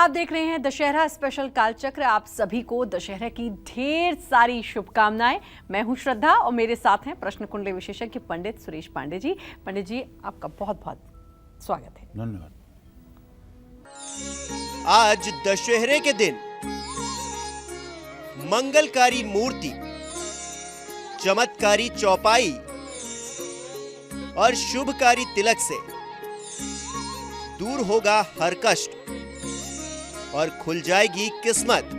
आप देख रहे हैं दशहरा स्पेशल कालचक्र। आप सभी को दशहरा की ढेर सारी शुभकामनाएं। मैं हूं श्रद्धा और मेरे साथ हैं प्रश्न कुंडली विशेषज्ञ पंडित सुरेश पांडे जी। पंडित जी, आपका बहुत बहुत स्वागत है। धन्यवाद। आज दशहरे के दिन मंगलकारी मूर्ति, चमत्कारी चौपाई और शुभकारी तिलक से दूर होगा हर कष्ट और खुल जाएगी किस्मत।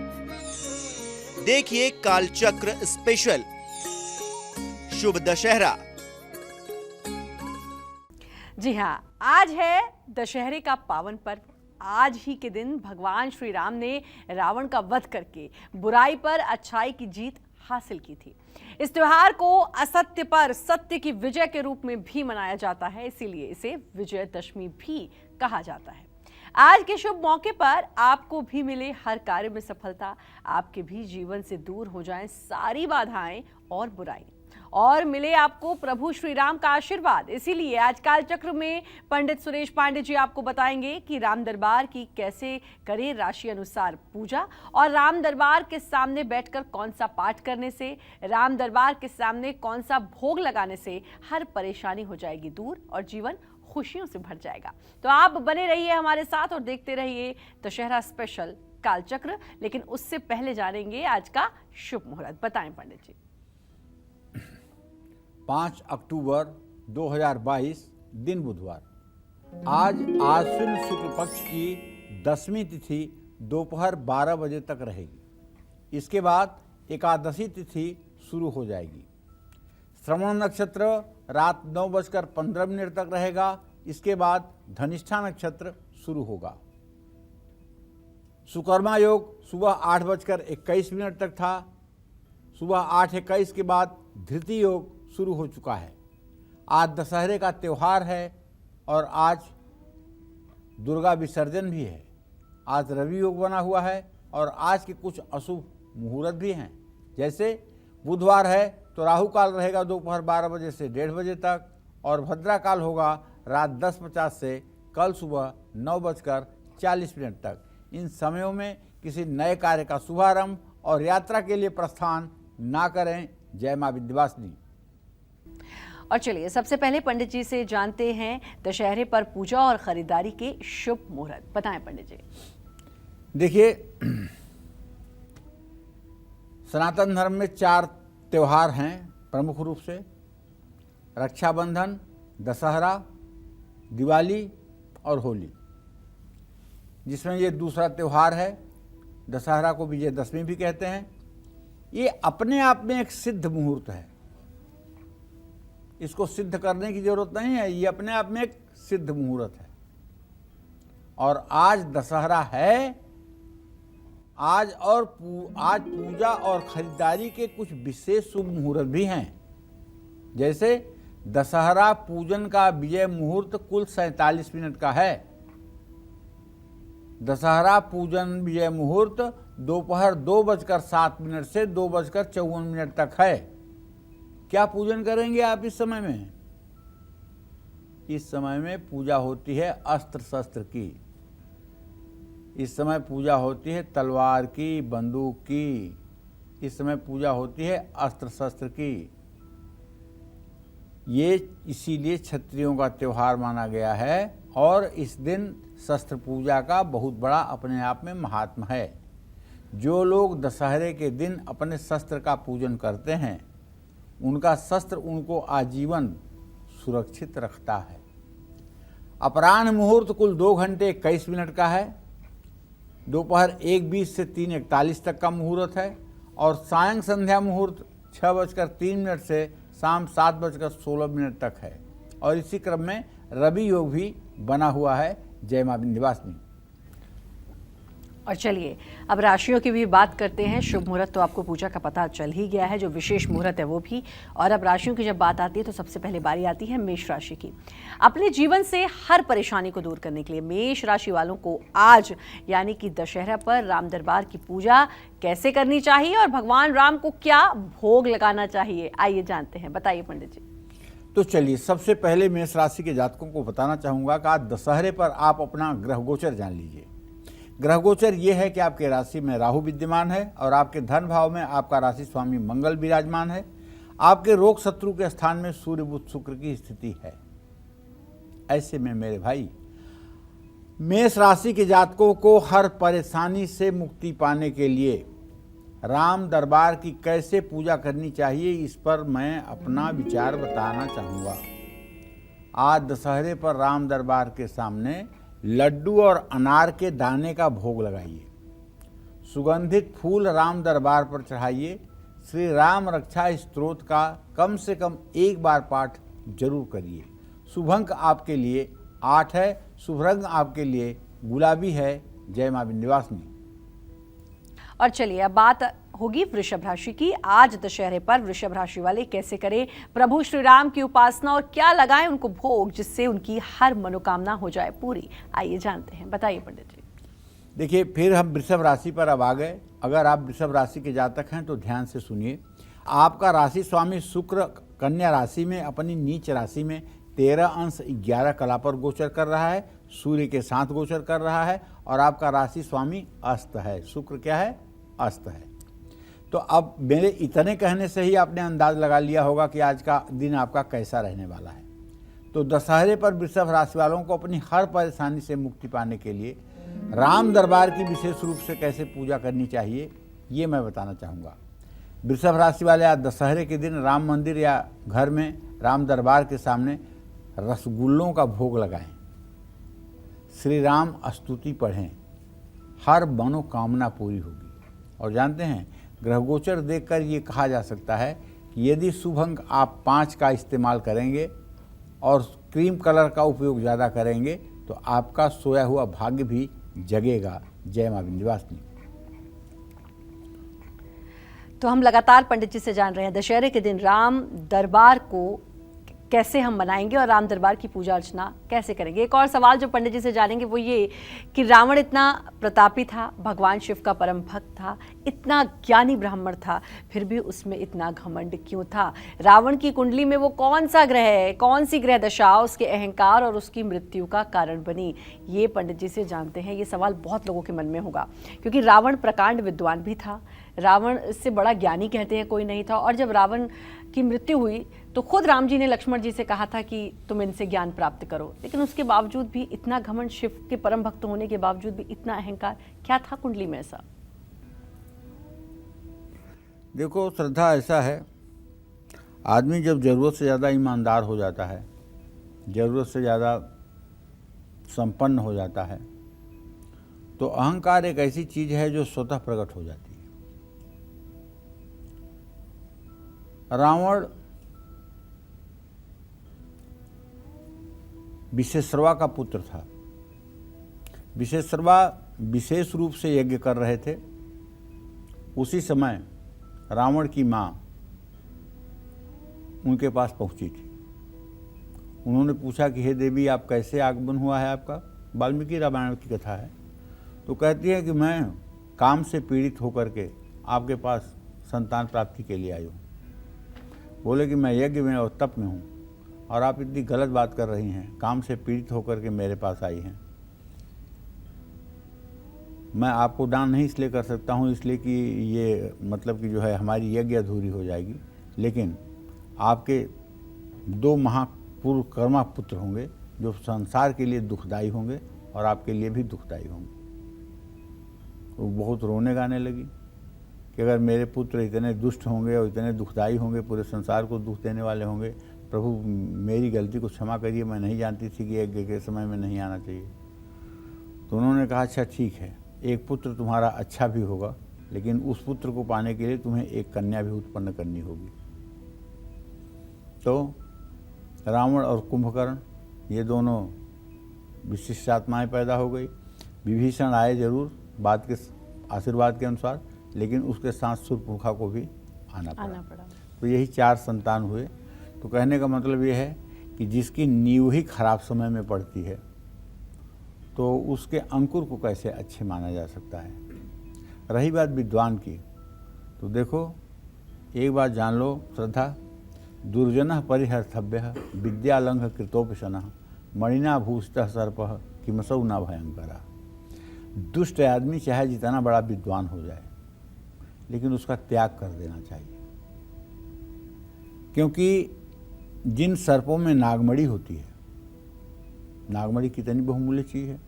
देखिए कालचक्र स्पेशल शुभ दशहरा। जी हाँ, आज है दशहरे का पावन पर्व। आज ही के दिन भगवान श्री राम ने रावण का वध करके बुराई पर अच्छाई की जीत हासिल की थी। इस त्योहार को असत्य पर सत्य की विजय के रूप में भी मनाया जाता है, इसीलिए इसे विजयदशमी भी कहा जाता है। आज के शुभ मौके पर आपको भी मिले हर कार्य में सफलता, आपके भी जीवन से दूर हो जाएं सारी बाधाएं और बुराई, और मिले आपको प्रभु श्री राम का आशीर्वाद। इसीलिए आज कालचक्र में पंडित सुरेश पांडे जी आपको बताएंगे कि राम दरबार की कैसे करें राशि अनुसार पूजा, और राम दरबार के सामने बैठकर कौन सा पाठ करने से, राम दरबार के सामने कौन सा भोग लगाने से हर परेशानी हो जाएगी दूर और जीवन खुशियों से भर जाएगा। तो आप बने रहिए हमारे साथ और देखते रहिए दशहरा स्पेशल कालचक्र। लेकिन उससे पहले जानेंगे आज का शुभ मुहूर्त। बताएं पंडित जी। 5 अक्टूबर 2022 दिन बुधवार। आज आश्विन शुक्ल पक्ष की 10वीं तिथि दोपहर 12 बजे तक रहेगी। इसके बाद एकादशी तिथि शुरू हो जाएगी। श्रवण नक्षत्र रात 9:15 तक रहेगा। इसके बाद धनिष्ठा नक्षत्र शुरू होगा। सुकर्मा योग सुबह 8:21 तक था। सुबह 8:21 के बाद धृति योग शुरू हो चुका है। आज दशहरे का त्यौहार है और आज दुर्गा विसर्जन भी है। आज रवि योग बना हुआ है और आज के कुछ अशुभ मुहूर्त भी हैं। जैसे बुधवार है तो राहु काल रहेगा दोपहर 12 बजे से 1:30 बजे तक, और भद्रा काल होगा रात 10:50 से कल सुबह 9:40 तक। इन समयों में किसी नए कार्य का शुभारंभ और यात्रा के लिए प्रस्थान ना करें। जय मां विंध्यवासिनी। और चलिए सबसे पहले पंडित जी से जानते हैं दशहरे पर पूजा और खरीदारी के शुभ मुहूर्त। बताएं पंडित जी। देखिए, सनातन धर्म में 4 त्योहार हैं प्रमुख रूप से: रक्षाबंधन, दशहरा, दिवाली और होली, जिसमें ये दूसरा त्यौहार है। दशहरा को विजयदशमी भी कहते हैं। ये अपने आप में एक सिद्ध मुहूर्त है। इसको सिद्ध करने की जरूरत नहीं है, ये अपने आप में एक सिद्ध मुहूर्त है। और आज दशहरा है। आज पूजा और खरीदारी के कुछ विशेष शुभ मुहूर्त भी हैं। जैसे दशहरा पूजन का विजय मुहूर्त कुल 47 मिनट का है। दशहरा पूजन विजय मुहूर्त दोपहर 2:07 से 2:54 तक है। क्या पूजन करेंगे आप इस समय में? इस समय में पूजा होती है अस्त्र शस्त्र की। इस समय पूजा होती है तलवार की, बंदूक की। इस समय पूजा होती है अस्त्र शस्त्र की। ये इसीलिए क्षत्रियों का त्यौहार माना गया है और इस दिन शस्त्र पूजा का बहुत बड़ा अपने आप में महात्मा है। जो लोग दशहरे के दिन अपने शस्त्र का पूजन करते हैं, उनका शस्त्र उनको आजीवन सुरक्षित रखता है। अपराह्न मुहूर्त कुल 2 घंटे 21 मिनट का है। दोपहर 1:20 से 3:41 तक का मुहूर्त है। और सायं संध्या मुहूर्त 6:03 से शाम 7:16 तक है। और इसी क्रम में रवि योग भी बना हुआ है। जय मां विंध्यवासिनी। और चलिए अब राशियों की भी बात करते हैं। शुभ मुहूर्त तो आपको पूजा का पता चल ही गया है, जो विशेष मुहूर्त है वो भी। और अब राशियों की जब बात आती है तो सबसे पहले बारी आती है मेष राशि की। अपने जीवन से हर परेशानी को दूर करने के लिए मेष राशि वालों को आज यानी कि दशहरा पर राम दरबार की पूजा कैसे करनी चाहिए और भगवान राम को क्या भोग लगाना चाहिए, आइए जानते हैं। बताइए पंडित जी। तो चलिए सबसे पहले मेष राशि के जातकों को बताना चाहूँगा कि आज दशहरे पर आप अपना ग्रह गोचर जान लीजिए। ग्रह गोचर ये है कि आपके राशि में राहु विद्यमान है और आपके धन भाव में आपका राशि स्वामी मंगल विराजमान है। आपके रोग शत्रु के स्थान में सूर्य बुध शुक्र की स्थिति है। ऐसे में मेरे भाई, मेष राशि के जातकों को हर परेशानी से मुक्ति पाने के लिए राम दरबार की कैसे पूजा करनी चाहिए, इस पर मैं अपना विचार बताना चाहूँगा। आज दशहरे पर राम दरबार के सामने लड्डू और अनार के दाने का भोग लगाइए। सुगंधित फूल राम दरबार पर चढ़ाइए। श्री राम रक्षा स्तोत्र का कम से कम एक बार पाठ जरूर करिए। शुभ अंक आपके लिए 8 है। शुभ रंग आपके लिए गुलाबी है। जय मां विंध्यवासिनी। और चलिए अब बात होगी वृषभ राशि की। आज दशहरे पर वृषभ राशि वाले कैसे करें प्रभु श्री राम की उपासना और क्या लगाएं उनको भोग, जिससे उनकी हर मनोकामना हो जाए पूरी। आइए जानते हैं, बताइए पंडित जी। देखिए, फिर हम वृषभ राशि पर अब आ गए। अगर आप वृषभ राशि के जातक हैं तो ध्यान से सुनिए। आपका राशि स्वामी शुक्र कन्या राशि में अपनी नीच राशि में 13 अंश 11 कला पर गोचर कर रहा है। सूर्य के साथ गोचर कर रहा है और आपका राशि स्वामी अस्त है। शुक्र क्या है? अस्त है। तो अब मेरे इतने कहने से ही आपने अंदाज लगा लिया होगा कि आज का दिन आपका कैसा रहने वाला है। तो दशहरे पर वृषभ राशि वालों को अपनी हर परेशानी से मुक्ति पाने के लिए राम दरबार की विशेष रूप से कैसे पूजा करनी चाहिए, ये मैं बताना चाहूँगा। वृषभ राशि वाले आज दशहरे के दिन राम मंदिर या घर में राम दरबार के सामने रसगुल्लों का भोग लगाएं। श्री राम स्तुति पढ़ें। हर मनोकामना पूरी होगी। और जानते हैं, ग्रह गोचर देखकर ये कहा जा सकता है कि यदि शुभ अंक आप 5 का इस्तेमाल करेंगे और क्रीम कलर का उपयोग ज़्यादा करेंगे तो आपका सोया हुआ भाग्य भी जगेगा। जय मां विंध्यवासिनी। तो हम लगातार पंडित जी से जान रहे हैं दशहरे के दिन राम दरबार को कैसे हम मनाएंगे और राम दरबार की पूजा अर्चना कैसे करेंगे। एक और सवाल जो पंडित जी से जानेंगे वो ये कि रावण इतना प्रतापी था, भगवान शिव का परम भक्त था, इतना ज्ञानी ब्राह्मण था, फिर भी उसमें इतना घमंड क्यों था? रावण की कुंडली में वो कौन सा ग्रह है, कौन सी ग्रह दशा उसके अहंकार और उसकी मृत्यु का कारण बनी? ये पंडित जी से जानते हैं। ये सवाल बहुत लोगों के मन में होगा क्योंकि रावण प्रकांड विद्वान भी था। रावण से बड़ा ज्ञानी कहते हैं कोई नहीं था। और जब रावण की मृत्यु हुई तो खुद राम जी ने लक्ष्मण जी से कहा था कि तुम इनसे ज्ञान प्राप्त करो, लेकिन उसके बावजूद भी इतना घमंड, शिव के परम भक्त होने के बावजूद भी इतना अहंकार, क्या था कुंडली में ऐसा? देखो श्रद्धा, ऐसा है, आदमी जब ज़रूरत से ज़्यादा ईमानदार हो जाता है, ज़रूरत से ज़्यादा संपन्न हो जाता है, तो अहंकार एक ऐसी चीज़ है जो स्वतः प्रकट हो जाती है। रावण विशेश्रवा का पुत्र था। विशेश्रवा विशेष रूप से यज्ञ कर रहे थे। उसी समय रावण की माँ उनके पास पहुंची थी। उन्होंने पूछा कि हे देवी, आप कैसे आगमन हुआ है आपका? वाल्मीकि रामायण की कथा है। तो कहती है कि मैं काम से पीड़ित होकर के आपके पास संतान प्राप्ति के लिए आई हूँ। बोले कि मैं यज्ञ में और तप में हूँ और आप इतनी गलत बात कर रही हैं, काम से पीड़ित होकर के मेरे पास आई हैं। मैं आपको दान नहीं इसलिए कर सकता हूँ इसलिए कि ये मतलब कि जो है हमारी यज्ञ अधूरी हो जाएगी, लेकिन आपके 2 महापुरुष कर्मा पुत्र होंगे जो संसार के लिए दुखदायी होंगे और आपके लिए भी दुखदायी होंगे। वो बहुत रोने गाने लगी कि अगर मेरे पुत्र इतने दुष्ट होंगे और इतने दुखदायी होंगे, पूरे संसार को दुख देने वाले होंगे, प्रभु मेरी गलती को क्षमा करिए, मैं नहीं जानती थी कि यज्ञ के समय में नहीं आना चाहिए। तो उन्होंने कहा अच्छा ठीक है, एक पुत्र तुम्हारा अच्छा भी होगा, लेकिन उस पुत्र को पाने के लिए तुम्हें एक कन्या भी उत्पन्न करनी होगी। तो रावण और कुंभकर्ण ये दोनों विशिष्ट आत्माएँ पैदा हो गई। विभीषण आए जरूर बात के आशीर्वाद के अनुसार, लेकिन उसके साथ शूर्पणखा को भी आना पड़ा। तो यही 4 संतान हुए। तो कहने का मतलब ये है कि जिसकी नींव ही खराब समय में पड़ती है तो उसके अंकुर को कैसे अच्छे माना जा सकता है। रही बात विद्वान की, तो देखो एक बात जान लो श्रद्धा, दुर्जनः परिहर्थव्यः विद्यालंघ कृतोपशनः मणिना भूषितः सर्पः किमसौ न भयंकरः। दुष्ट आदमी चाहे जितना बड़ा विद्वान हो जाए, लेकिन उसका त्याग कर देना चाहिए। क्योंकि जिन सर्पों में नागमणि होती है, नागमणि कितनी बहुमूल्य चीज़ है,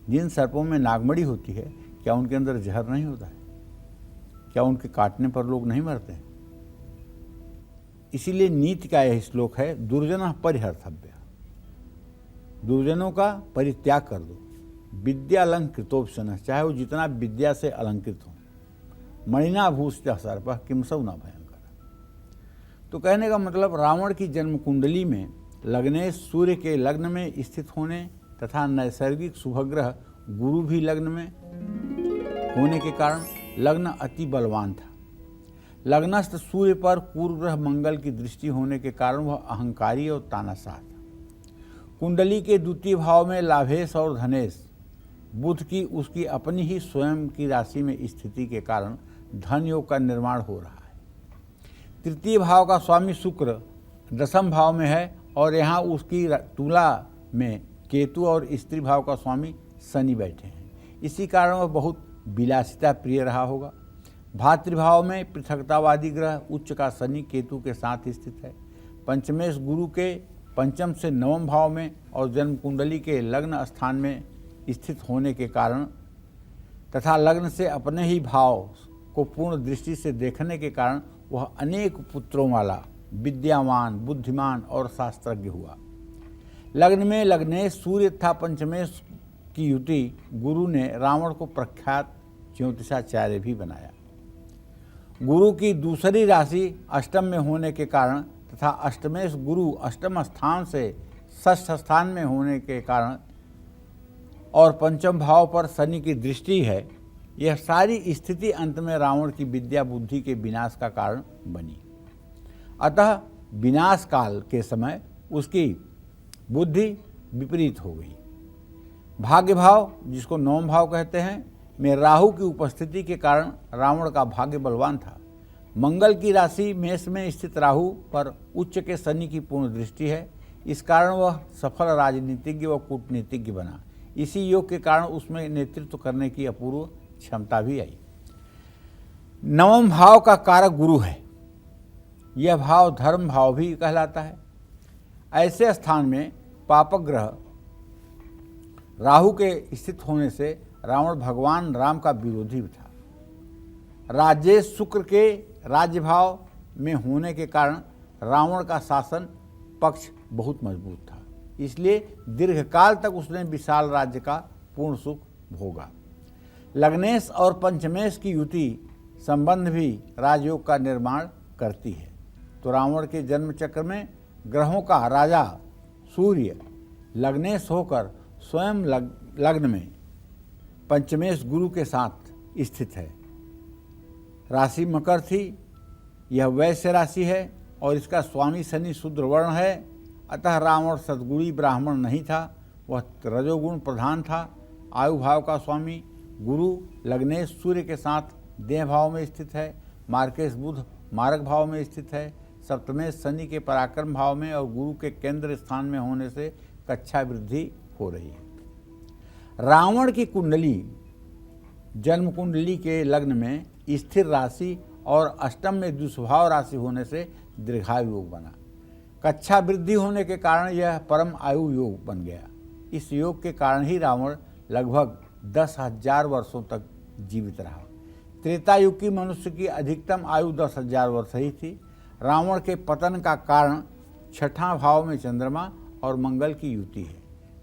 जिन सर्पों में नागमणि होती है, क्या उनके अंदर जहर नहीं होता है? क्या उनके काटने पर लोग नहीं मरते हैं? इसीलिए नीति का यह श्लोक है, दुर्जन परिहर्तव्य, दुर्जनों का परित्याग कर दो। विद्यालंकृतोपशन, चाहे वो जितना विद्या से अलंकृत हो। मणिना भूषितः सर्पः किमसौ न भयंकर। तो कहने का मतलब रावण की जन्म कुंडली में लग्नेश सूर्य के लग्न में स्थित होने तथा नैसर्गिक शुभग्रह गुरु भी लग्न में होने के कारण लग्न अति बलवान था। लग्नस्थ सूर्य पर पूर्व ग्रह मंगल की दृष्टि होने के कारण वह अहंकारी और तानाशाह था। कुंडली के द्वितीय भाव में लाभेश और धनेश बुध की उसकी अपनी ही स्वयं की राशि में स्थिति के कारण धन योग का निर्माण हो रहा है। तृतीय भाव का स्वामी शुक्र दशम भाव में है और यहाँ उसकी तुला में केतु और स्त्री भाव का स्वामी शनि बैठे हैं। इसी कारण वह बहुत विलासिता प्रिय रहा होगा। भातृभाव में पृथकतावादी ग्रह उच्च का शनि केतु के साथ स्थित है। पंचमेश गुरु के पंचम से नवम भाव में और जन्म कुंडली के लग्न स्थान में स्थित होने के कारण तथा लग्न से अपने ही भाव को पूर्ण दृष्टि से देखने के कारण वह अनेक पुत्रों वाला विद्यावान, बुद्धिमान और शास्त्रज्ञ हुआ। लग्न में लग्नेश सूर्य तथा पंचमेश की युति गुरु ने रावण को प्रख्यात ज्योतिषाचार्य भी बनाया। गुरु की दूसरी राशि अष्टम में होने के कारण तथा अष्टमेश गुरु अष्टम स्थान से षष्ठ स्थान में होने के कारण और पंचम भाव पर शनि की दृष्टि है, यह सारी स्थिति अंत में रावण की विद्या बुद्धि के विनाश का कारण बनी। अतः विनाश काल के समय उसकी बुद्धि विपरीत हो गई। भाग्य भाव, जिसको नवम भाव कहते हैं, में राहु की उपस्थिति के कारण रावण का भाग्य बलवान था। मंगल की राशि मेष में स्थित राहु पर उच्च के शनि की पूर्ण दृष्टि है। इस कारण वह सफल राजनीतिज्ञ व कूटनीतिज्ञ बना। इसी योग के कारण उसमें नेतृत्व करने की अपूर्व क्षमता भी आई। नवम भाव का कारक गुरु है। यह भाव धर्म भाव भी कहलाता है। ऐसे स्थान में पापक ग्रह राहु के स्थित होने से रावण भगवान राम का विरोधी था। राजेश शुक्र के राज्य भाव में होने के कारण रावण का शासन पक्ष बहुत मजबूत था, इसलिए दीर्घकाल तक उसने विशाल राज्य का पूर्ण सुख भोगा। लग्नेश और पंचमेश की युति संबंध भी राजयोग का निर्माण करती है। तो रावण के जन्म चक्र में ग्रहों का राजा सूर्य लग्नेश होकर स्वयं लग्न में पंचमेश गुरु के साथ स्थित है। राशि मकर थी, यह वैश्य राशि है और इसका स्वामी शनि शूद्र वर्ण है। अतः रावण सद्गुणी ब्राह्मण नहीं था, वह रजोगुण प्रधान था। आयु भाव का स्वामी गुरु लग्नेश सूर्य के साथ देह भाव में स्थित है। मार्केश बुध मारक भाव में स्थित है। सप्तमेश शनि के पराक्रम भाव में और गुरु के केंद्र स्थान में होने से कक्षा वृद्धि हो रही है। रावण की कुंडली जन्म कुंडली के लग्न में स्थिर राशि और अष्टम में दुष्भाव राशि होने से दीर्घायु योग बना। कक्षा वृद्धि होने के कारण यह परम आयु योग बन गया। इस योग के कारण ही रावण लगभग 10,000 वर्षों तक जीवित रहा। त्रेता युग की मनुष्य की अधिकतम आयु 10,000 वर्ष ही थी। रावण के पतन का कारण छठा भाव में चंद्रमा और मंगल की युति है।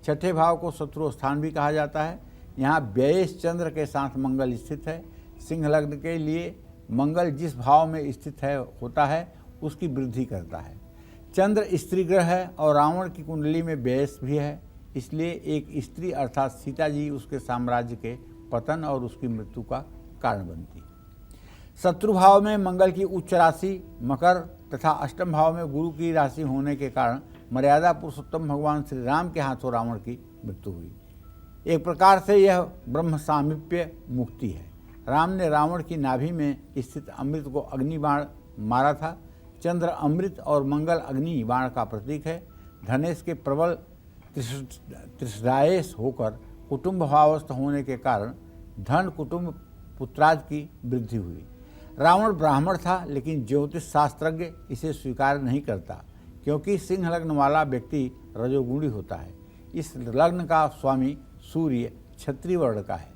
छठे भाव को शत्रु स्थान भी कहा जाता है। यहाँ व्ययेश चंद्र के साथ मंगल स्थित है। सिंह लग्न के लिए मंगल जिस भाव में स्थित है होता है उसकी वृद्धि करता है। चंद्र स्त्री ग्रह है और रावण की कुंडली में व्ययेश भी है, इसलिए एक स्त्री अर्थात सीता जी उसके साम्राज्य के पतन और उसकी मृत्यु का कारण बनती। शत्रु भाव में मंगल की उच्च राशि मकर तथा अष्टम भाव में गुरु की राशि होने के कारण मर्यादा पुरुषोत्तम भगवान श्री राम के हाथों रावण की मृत्यु हुई। एक प्रकार से यह ब्रह्म सामीप्य मुक्ति है। राम ने रावण की नाभि में स्थित अमृत को अग्नि बाण मारा था। चंद्र अमृत और मंगल अग्नि बाण का प्रतीक है। धनेश के प्रबल त्रिशदायेश होकर कुटुंब भावस्थ होने के कारण धन कुटुंब पुत्राद की वृद्धि हुई। रावण ब्राह्मण था, लेकिन ज्योतिष शास्त्रज्ञ इसे स्वीकार नहीं करता, क्योंकि सिंह लग्न वाला व्यक्ति रजोगुणी होता है। इस लग्न का स्वामी सूर्य क्षत्रिय वर्ण का है।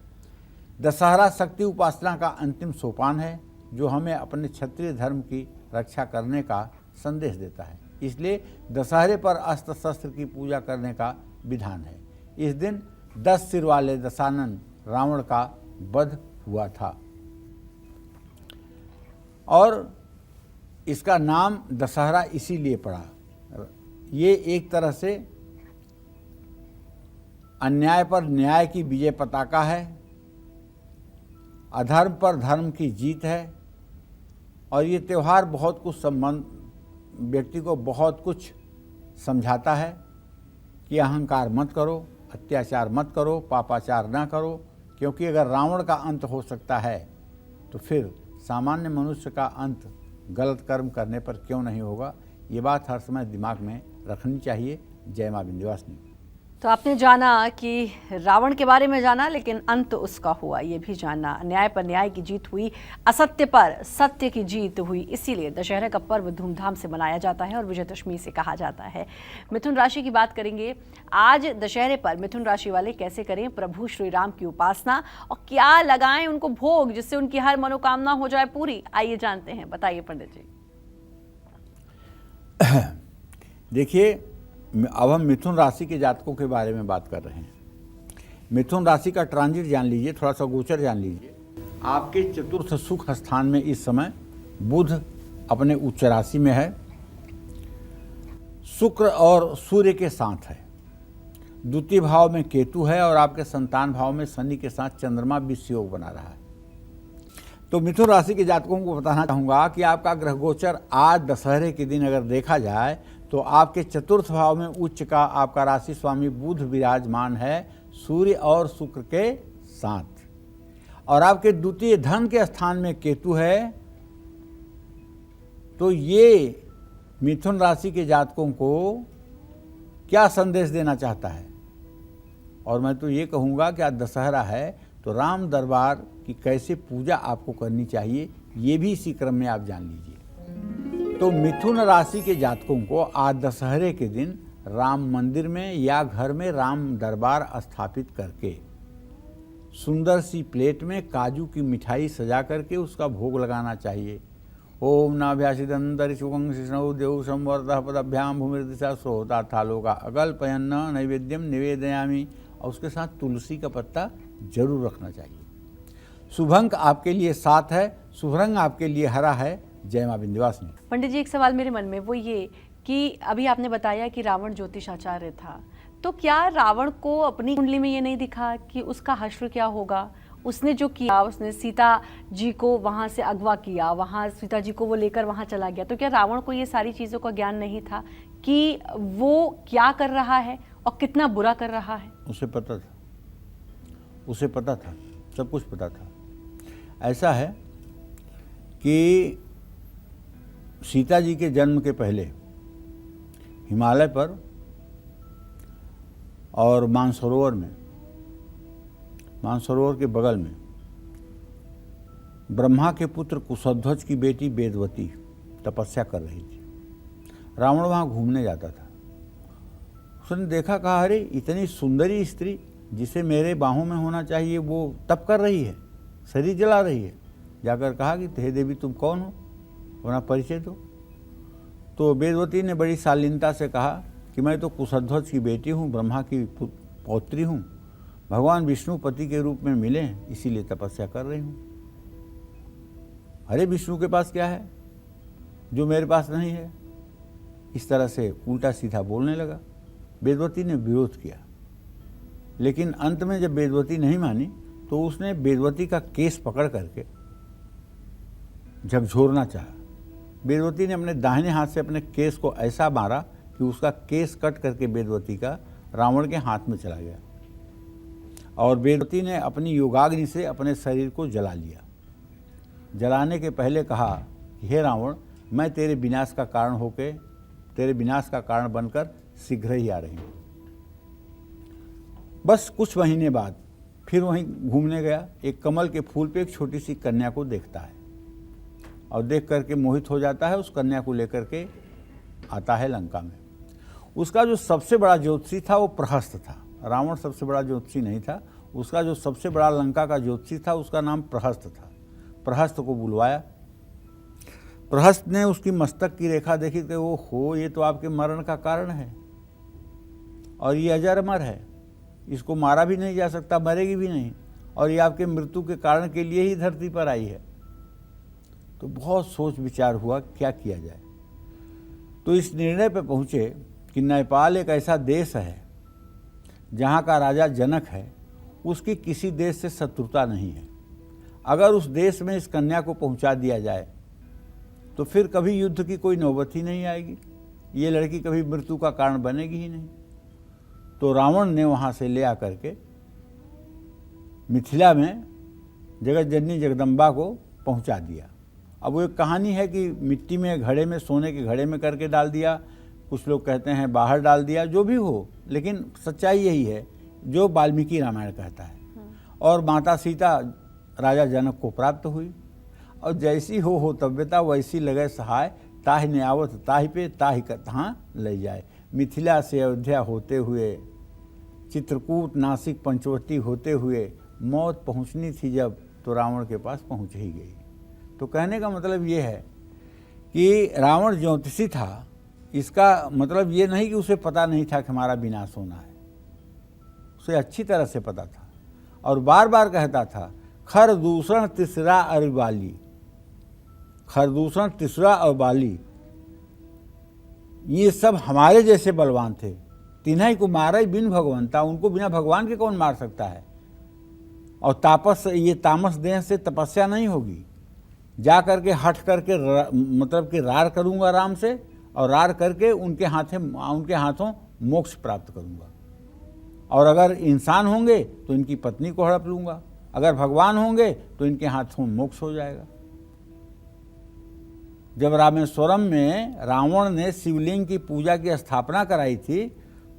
दशहरा शक्ति उपासना का अंतिम सोपान है, जो हमें अपने क्षत्रिय धर्म की रक्षा करने का संदेश देता है। इसलिए दशहरे पर अस्त्र शस्त्र की पूजा करने का विधान है। इस दिन 10 सिर वाले दशानन रावण का वध हुआ था और इसका नाम दशहरा इसीलिए पड़ा। ये एक तरह से अन्याय पर न्याय की विजय पताका है, अधर्म पर धर्म की जीत है। और ये त्यौहार बहुत कुछ व्यक्ति को बहुत कुछ समझाता है कि अहंकार मत करो, अत्याचार मत करो, पापाचार ना करो, क्योंकि अगर रावण का अंत हो सकता है तो फिर सामान्य मनुष्य का अंत गलत कर्म करने पर क्यों नहीं होगा। ये बात हर समय दिमाग में रखनी चाहिए। जय मां विंध्यवासिनी। तो आपने जाना कि रावण के बारे में जाना, लेकिन अंत उसका हुआ ये भी जानना। न्याय पर न्याय की जीत हुई, असत्य पर सत्य की जीत हुई। इसीलिए दशहरा का पर्व धूमधाम से मनाया जाता है और विजयदशमी से कहा जाता है। मिथुन राशि की बात करेंगे। आज दशहरे पर मिथुन राशि वाले कैसे करें प्रभु श्री राम की उपासना और क्या लगाएं उनको भोग जिससे उनकी हर मनोकामना हो जाए पूरी, आइए जानते हैं। बताइए पंडित जी। देखिए, अब हम मिथुन राशि के जातकों के बारे में बात कर रहे हैं। मिथुन राशि का ट्रांजिट जान लीजिए, थोड़ा सा गोचर जान लीजिए। आपके चतुर्थ सुख स्थान में इस समय बुध अपने उच्च राशि में है, शुक्र और सूर्य के साथ है, द्वितीय भाव में केतु है और आपके संतान भाव में शनि के साथ चंद्रमा विष योग बना रहा है। तो मिथुन राशि के जातकों को बताना चाहूँगा कि आपका ग्रह गोचर आज दशहरे के दिन अगर देखा जाए तो आपके चतुर्थ भाव में उच्च का आपका राशि स्वामी बुध विराजमान है सूर्य और शुक्र के साथ, और आपके द्वितीय धन के स्थान में केतु है। तो ये मिथुन राशि के जातकों को क्या संदेश देना चाहता है? और मैं तो ये कहूँगा कि आज दशहरा है तो राम दरबार की कैसे पूजा आपको करनी चाहिए, ये भी इसी क्रम में आप जान लीजिए। तो मिथुन राशि के जातकों को आज दशहरे के दिन राम मंदिर में या घर में राम दरबार स्थापित करके सुंदर सी प्लेट में काजू की मिठाई सजा करके उसका भोग लगाना चाहिए। ओम नाभ्यासिदंतरिशुकं शिष्णौ देव संवर्धः पदभ्याम भूमिर्दिशा सोता थालोका अगल्पयन्न नैवेद्यम निवेदयामि, और उसके साथ तुलसी का पत्ता जरूर रखना चाहिए। शुभ अंक आपके लिए 7 है, शुभ रंग आपके लिए हरा है। जय मां विंध्यवासिनी। पंडित जी, एक सवाल मेरे मन में वो ये कि अभी आपने बताया कि रावण ज्योतिषाचार्य था, तो क्या रावण को अपनी कुंडली में ये नहीं दिखा कि उसका हश्र क्या होगा? उसने जो किया, उसने सीता जी को वहाँ से अगवा किया, वहाँ सीता जी को वो लेकर वहाँ चला गया, तो क्या रावण को ये सारी चीज़ों का ज्ञान नहीं था कि वो क्या कर रहा है और कितना बुरा कर रहा है? उसे पता था, उसे पता था, सब कुछ पता था। ऐसा है कि सीता जी के जन्म के पहले हिमालय पर और मानसरोवर में, मानसरोवर के बगल में ब्रह्मा के पुत्र कुशध्वज की बेटी वेदवती तपस्या कर रही थी। रावण वहाँ घूमने जाता था। उसने देखा, कहा अरे इतनी सुंदरी स्त्री जिसे मेरे बाहों में होना चाहिए वो तप कर रही है, शरीर जला रही है। जाकर कहा कि हे देवी तुम कौन हो, अपना परिचय दो। तो वेदवती ने बड़ी शालीनता से कहा कि मैं तो कुशध्वज की बेटी हूँ, ब्रह्मा की पौत्री हूँ, भगवान विष्णु पति के रूप में मिले हैं, इसीलिए तपस्या कर रही हूँ। अरे विष्णु के पास क्या है जो मेरे पास नहीं है? इस तरह से उल्टा सीधा बोलने लगा। वेदवती ने विरोध किया, लेकिन अंत में जब वेदवती नहीं मानी तो उसने वेदवती का केस पकड़ करके झकझोरना चाहा। वेदवती ने अपने दाहिने हाथ से अपने केस को ऐसा मारा कि उसका केस कट करके वेदवती का रावण के हाथ में चला गया, और वेदवती ने अपनी योगाग्नि से अपने शरीर को जला लिया। जलाने के पहले कहा कि हे रावण, मैं तेरे विनाश का कारण बनकर शीघ्र ही आ रही हूँ। बस कुछ महीने बाद फिर वहीं घूमने गया, एक कमल के फूल पे एक छोटी सी कन्या को देखता है और देख करके मोहित हो जाता है। उस कन्या को लेकर के आता है लंका में। उसका जो सबसे बड़ा ज्योतिषी था वो प्रहस्त था। रावण सबसे बड़ा ज्योतिषी नहीं था, उसका जो सबसे बड़ा लंका का ज्योतिषी था उसका नाम प्रहस्त था। प्रहस्त को बुलवाया। प्रहस्त ने उसकी मस्तक की रेखा देखी कि वो हो, ये तो आपके मरण का कारण है और ये अजर अमर है, इसको मारा भी नहीं जा सकता, मरेगी भी नहीं, और ये आपके मृत्यु के कारण के लिए ही धरती पर आई है। तो बहुत सोच विचार हुआ क्या किया जाए। तो इस निर्णय पर पहुँचे कि नेपाल एक ऐसा देश है जहाँ का राजा जनक है, उसकी किसी देश से शत्रुता नहीं है। अगर उस देश में इस कन्या को पहुँचा दिया जाए तो फिर कभी युद्ध की कोई नौबत ही नहीं आएगी, ये लड़की कभी मृत्यु का कारण बनेगी ही नहीं। तो रावण ने वहाँ से ले आकर के मिथिला में जगत जननी जगदम्बा को पहुँचा दिया। अब वो एक कहानी है कि मिट्टी में घड़े में, सोने के घड़े में करके डाल दिया, कुछ लोग कहते हैं बाहर डाल दिया, जो भी हो, लेकिन सच्चाई यही है जो वाल्मीकि रामायण कहता है। और माता सीता राजा जनक को प्राप्त हुई और जैसी हो तव्यता वैसी लगे सहाय, ताहि न्यावत ताहि पे ताहि कहाँ ले जाए। मिथिला से अयोध्या होते हुए, चित्रकूट नासिक पंचवटी होते हुए मौत पहुँचनी थी जब, तो रावण के पास पहुँच ही गई। तो कहने का मतलब ये है कि रावण ज्योतिषी था, इसका मतलब ये नहीं कि उसे पता नहीं था कि हमारा विनाश होना है, उसे अच्छी तरह से पता था और बार बार कहता था खर दूषण तीसरा और बाली, खर दूषण तीसरा और बाली, ये सब हमारे जैसे बलवान थे, तिन्हीं को मारे बिन भगवंता, उनको बिना भगवान के कौन मार सकता है। और तापस, ये तामस देह से तपस्या नहीं होगी, जा करके हट करके मतलब कि रार करूंगा राम से, और रार करके उनके हाथों मोक्ष प्राप्त करूंगा। और अगर इंसान होंगे तो इनकी पत्नी को हड़प लूंगा, अगर भगवान होंगे तो इनके हाथों मोक्ष हो जाएगा। जब रामेश्वरम में रावण ने शिवलिंग की पूजा की स्थापना कराई थी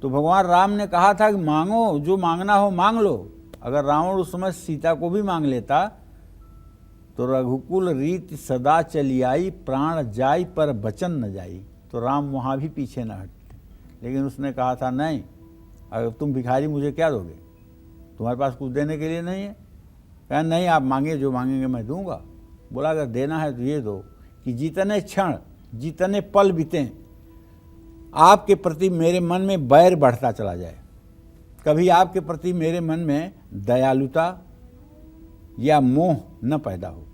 तो भगवान राम ने कहा था कि मांगो, जो मांगना हो मांग लो। अगर रावण उस समय सीता को भी मांग लेता तो रघुकुल रीत सदा चली आई, प्राण जाई पर बचन न जाई। तो राम वहाँ भी पीछे न हटते, लेकिन उसने कहा था नहीं, अगर तुम भिखारी मुझे क्या दोगे, तुम्हारे पास कुछ देने के लिए नहीं है। कहा नहीं, आप मांगे, जो मांगेंगे मैं दूंगा। बोला अगर देना है तो ये दो कि जितने क्षण जितने पल बीतें आपके प्रति मेरे मन में बैर बढ़ता चला जाए, कभी आपके प्रति मेरे मन में दयालुता या मोह न पैदा हो,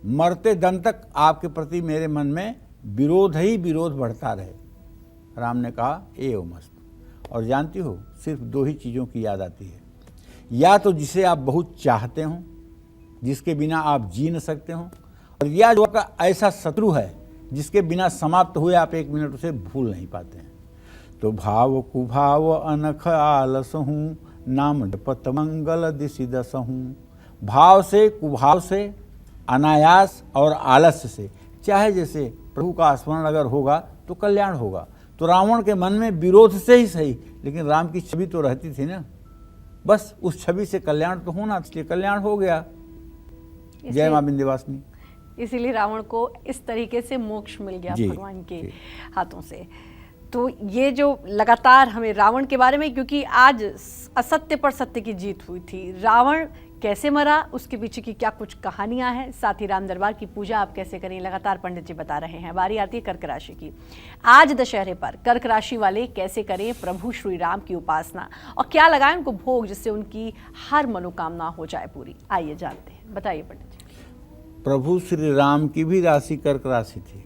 मरते दम तक आपके प्रति मेरे मन में विरोध ही विरोध बढ़ता रहे। राम ने कहा एवं मस्त। और जानती हो, सिर्फ दो ही चीज़ों की याद आती है, या तो जिसे आप बहुत चाहते हो, जिसके बिना आप जी न सकते हो, और या जो आपका ऐसा शत्रु है जिसके बिना समाप्त हुए आप एक मिनट उसे भूल नहीं पाते हैं। तो भाव कुभाव अनख आलस हूँ, नाम जपत मंगल दिशि दस हूँ। भाव से, कुभाव से, अनायास और आलस्य से, चाहे जैसे प्रभु का स्मरण अगर होगा तो कल्याण होगा। तो रावण के मन में विरोध से ही सही, लेकिन राम की छवि तो रहती थी ना, बस उस छवि से कल्याण तो होना, इसलिए कल्याण हो गया। जय मां विंध्यवासिनी। इसीलिए रावण को इस तरीके से मोक्ष मिल गया भगवान के हाथों से। तो ये जो लगातार हमें रावण के बारे में, क्योंकि आज असत्य पर सत्य की जीत हुई थी, रावण कैसे मरा, उसके पीछे की क्या कुछ कहानियां हैं, साथ ही राम दरबार की पूजा आप कैसे करें, लगातार पंडित जी बता रहे हैं। बारी आती है कर्क राशि की। आज दशहरे पर कर्क राशि वाले कैसे करें प्रभु श्री राम की उपासना, और क्या लगाएं उनको भोग जिससे उनकी हर मनोकामना हो जाए पूरी। आइए जानते हैं, बताइए पंडित जी। प्रभु श्री राम की भी राशि कर्क राशि थी।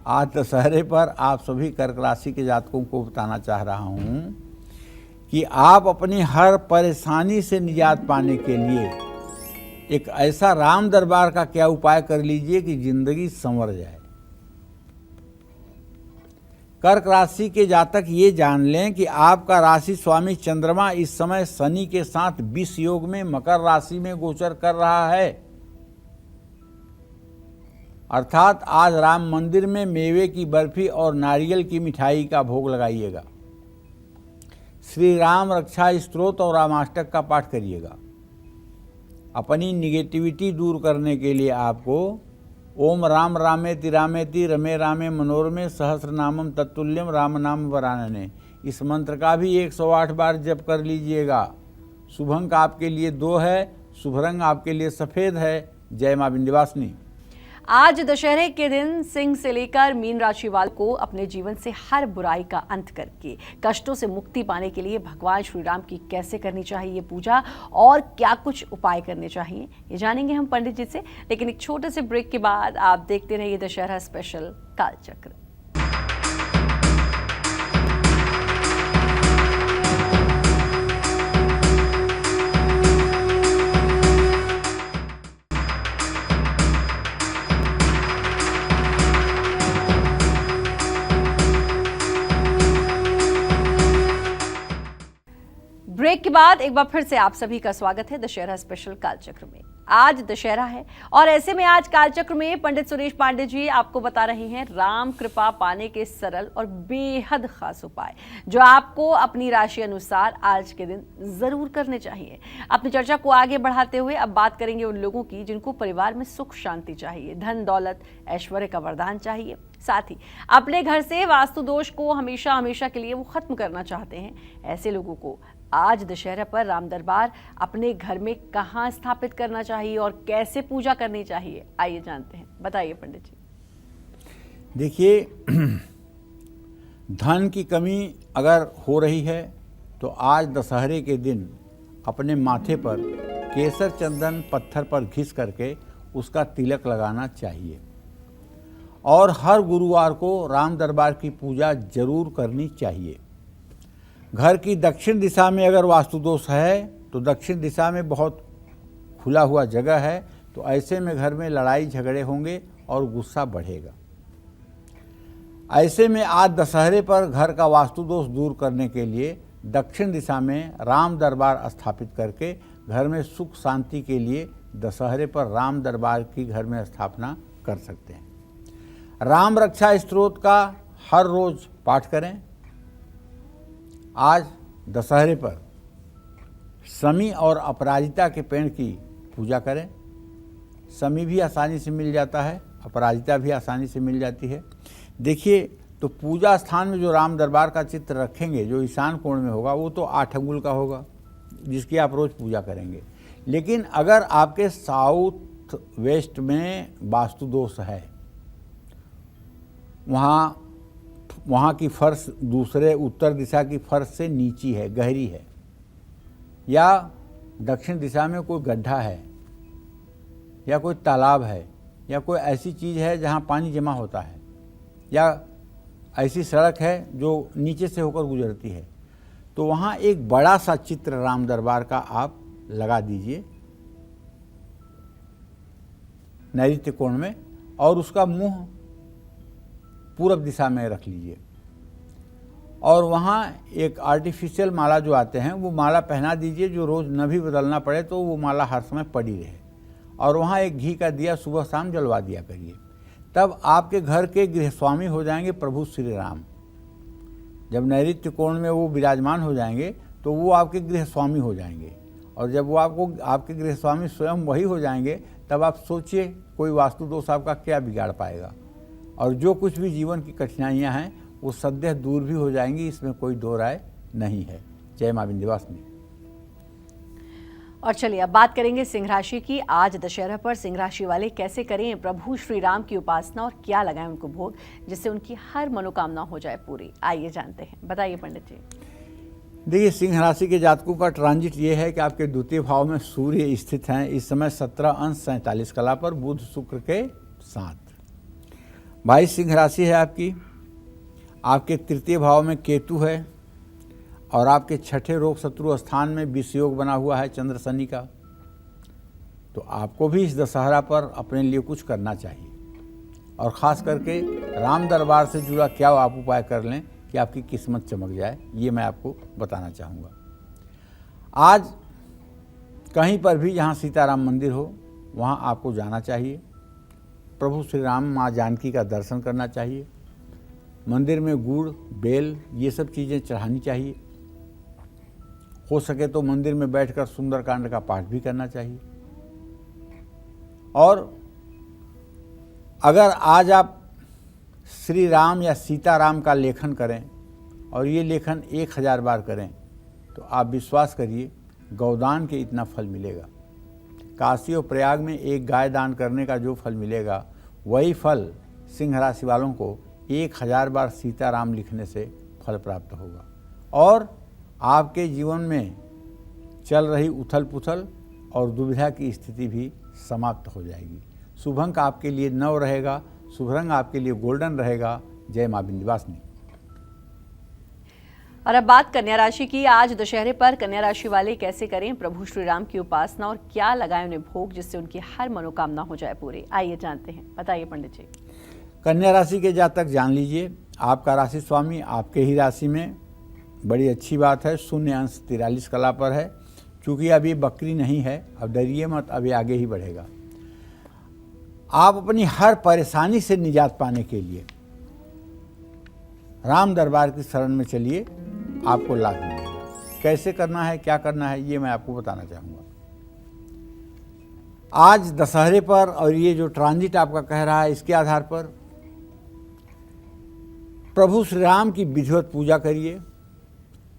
आज दशहरे पर आप सभी कर्क राशि के जातकों को बताना चाह रहा हूं कि आप अपनी हर परेशानी से निजात पाने के लिए एक ऐसा राम दरबार का क्या उपाय कर लीजिए कि जिंदगी संवर जाए। कर्क राशि के जातक ये जान लें कि आपका राशि स्वामी चंद्रमा इस समय शनि के साथ विष योग में मकर राशि में गोचर कर रहा है। अर्थात आज राम मंदिर में मेवे की बर्फी और नारियल की मिठाई का भोग लगाइएगा। श्री राम रक्षा स्तोत्र और रामाष्टक का पाठ करिएगा। अपनी निगेटिविटी दूर करने के लिए आपको ओम राम रामेति रमे रामे मनोरमे सहस्रनामम तत्तुल्यम राम नाम वरानने, इस मंत्र का भी 108 बार जप कर लीजिएगा। शुभ अंक आपके लिए 2 है, शुभ रंग आपके लिए सफ़ेद है। जय मां विंध्यवासिनी। आज दशहरे के दिन सिंह से लेकर मीन राशि वालों को अपने जीवन से हर बुराई का अंत करके कष्टों से मुक्ति पाने के लिए भगवान श्री राम की कैसे करनी चाहिए पूजा और क्या कुछ उपाय करने चाहिए, ये जानेंगे हम पंडित जी से। लेकिन एक छोटे से ब्रेक के बाद आप देखते रहिए दशहरा स्पेशल कालचक्र। ब्रेक के बाद एक बार फिर से आप सभी का स्वागत है दशहरा स्पेशल कालचक्र में। आज दशहरा है और ऐसे में आज कालचक्र में पंडित सुरेश पांडे जी आपको बता रहे हैं राम कृपा पाने के सरल और बेहद खास उपाय जो आपको अपनी राशि अनुसार आज के दिन जरूर करने चाहिए। अपनी चर्चा को आगे बढ़ाते हुए अब बात करेंगे उन लोगों की जिनको परिवार में सुख शांति चाहिए, धन दौलत ऐश्वर्य का वरदान चाहिए, साथ ही अपने घर से वास्तु दोष को हमेशा हमेशा के लिए वो खत्म करना चाहते हैं। ऐसे लोगों को आज दशहरा पर राम दरबार अपने घर में कहां स्थापित करना चाहिए और कैसे पूजा करनी चाहिए, आइए जानते हैं। बताइए पंडित जी। देखिए, धन की कमी अगर हो रही है तो आज दशहरे के दिन अपने माथे पर केसर चंदन पत्थर पर घिस करके उसका तिलक लगाना चाहिए और हर गुरुवार को राम दरबार की पूजा जरूर करनी चाहिए। घर की दक्षिण दिशा में अगर वास्तु दोष है तो दक्षिण दिशा में बहुत खुला हुआ जगह है, तो ऐसे में घर में लड़ाई झगड़े होंगे और गुस्सा बढ़ेगा। ऐसे में आज दशहरे पर घर का वास्तु दोष दूर करने के लिए दक्षिण दिशा में राम दरबार स्थापित करके घर में सुख शांति के लिए दशहरे पर राम दरबार की घर में स्थापना कर सकते हैं। राम रक्षा स्तोत्र का हर रोज पाठ करें। आज दशहरे पर शमी और अपराजिता के पेड़ की पूजा करें। शमी भी आसानी से मिल जाता है, अपराजिता भी आसानी से मिल जाती है। देखिए, तो पूजा स्थान में जो राम दरबार का चित्र रखेंगे, जो ईशान कोण में होगा, वो तो 8 अंगुल का होगा जिसकी आप रोज पूजा करेंगे। लेकिन अगर आपके साउथ वेस्ट में वास्तु दोष है, वहाँ की फर्श दूसरे उत्तर दिशा की फर्श से नीची है, गहरी है, या दक्षिण दिशा में कोई गड्ढा है या कोई तालाब है या कोई ऐसी चीज़ है जहाँ पानी जमा होता है, या ऐसी सड़क है जो नीचे से होकर गुजरती है, तो वहाँ एक बड़ा सा चित्र राम दरबार का आप लगा दीजिए नैऋत्य कोण में और उसका मुंह पूरब दिशा में रख लीजिए और वहाँ एक आर्टिफिशियल माला जो आते हैं वो माला पहना दीजिए, जो रोज़ न भी बदलना पड़े तो वो माला हर समय पड़ी रहे, और वहाँ एक घी का दिया सुबह शाम जलवा दिया करिए। तब आपके घर के गृहस्वामी हो जाएंगे प्रभु श्री राम। जब नैऋत्य कोण में वो विराजमान हो जाएंगे तो वो आपके गृहस्वामी हो जाएंगे, और जब वो आपके गृहस्वामी स्वयं वही हो जाएंगे तब आप सोचिए कोई वास्तु दोष आपका क्या बिगाड़ पाएगा, और जो कुछ भी जीवन की कठिनाइयाँ हैं वो सद्यः दूर भी हो जाएंगी, इसमें कोई दो राय नहीं है। जय मां विंध्यवासिनी। और चलिए अब बात करेंगे सिंह राशि की। आज दशहरा पर सिंह राशि वाले कैसे करें प्रभु श्री राम की उपासना और क्या लगाएं उनको भोग जिससे उनकी हर मनोकामना हो जाए पूरी, आइए जानते हैं। बताइए पंडित जी। देखिए, सिंह राशि के जातकों का ट्रांजिट ये है कि आपके द्वितीय भाव में सूर्य स्थित हैं इस समय 17° 47 पर बुध शुक्र के साथ। भाई सिंह राशि है आपकी, आपके तृतीय भाव में केतु है और आपके छठे रोग शत्रु स्थान में विष योग बना हुआ है चंद्र शनि का। तो आपको भी इस दशहरा पर अपने लिए कुछ करना चाहिए, और ख़ास करके राम दरबार से जुड़ा क्या आप उपाय कर लें कि आपकी किस्मत चमक जाए, ये मैं आपको बताना चाहूँगा। आज कहीं पर भी जहाँ सीताराम मंदिर हो वहाँ आपको जाना चाहिए, प्रभु श्री राम माँ जानकी का दर्शन करना चाहिए, मंदिर में गुड़ बेल ये सब चीज़ें चढ़ानी चाहिए, हो सके तो मंदिर में बैठकर सुंदरकांड का पाठ भी करना चाहिए। और अगर आज आप श्री राम या सीताराम का लेखन करें और ये लेखन 1000 बार करें तो आप विश्वास करिए गौदान के इतना फल मिलेगा। काशी और प्रयाग में एक गाय दान करने का जो फल मिलेगा वही फल सिंह राशि वालों को 1000 बार सीताराम लिखने से फल प्राप्त होगा और आपके जीवन में चल रही उथल पुथल और दुविधा की स्थिति भी समाप्त हो जाएगी। शुभ अंक आपके लिए 9 रहेगा, शुभ रंग आपके लिए गोल्डन रहेगा। जय मां विंध्यवासिनी। और अब बात कन्या राशि की। आज दशहरे पर कन्या राशि वाले कैसे करें प्रभु श्री राम की उपासना और क्या लगाएं उन्हें भोग जिससे उनकी हर मनोकामना हो जाए पूरी। आइए जानते हैं, बताइए पंडित जी। कन्या राशि के जातक जान लीजिए, आपका राशि स्वामी आपके ही राशि में, बड़ी अच्छी बात है। शून्य अंश 43 कला पर है। चूँकि अभी बकरी नहीं है, अब डरिए मत, अभी आगे ही बढ़ेगा। आप अपनी हर परेशानी से निजात पाने के लिए राम दरबार की शरण में चलिए, आपको लाभ मिलेगा। कैसे करना है, क्या करना है, ये मैं आपको बताना चाहूँगा। आज दशहरे पर और ये जो ट्रांजिट आपका कह रहा है, इसके आधार पर प्रभु श्री राम की विधिवत पूजा करिए।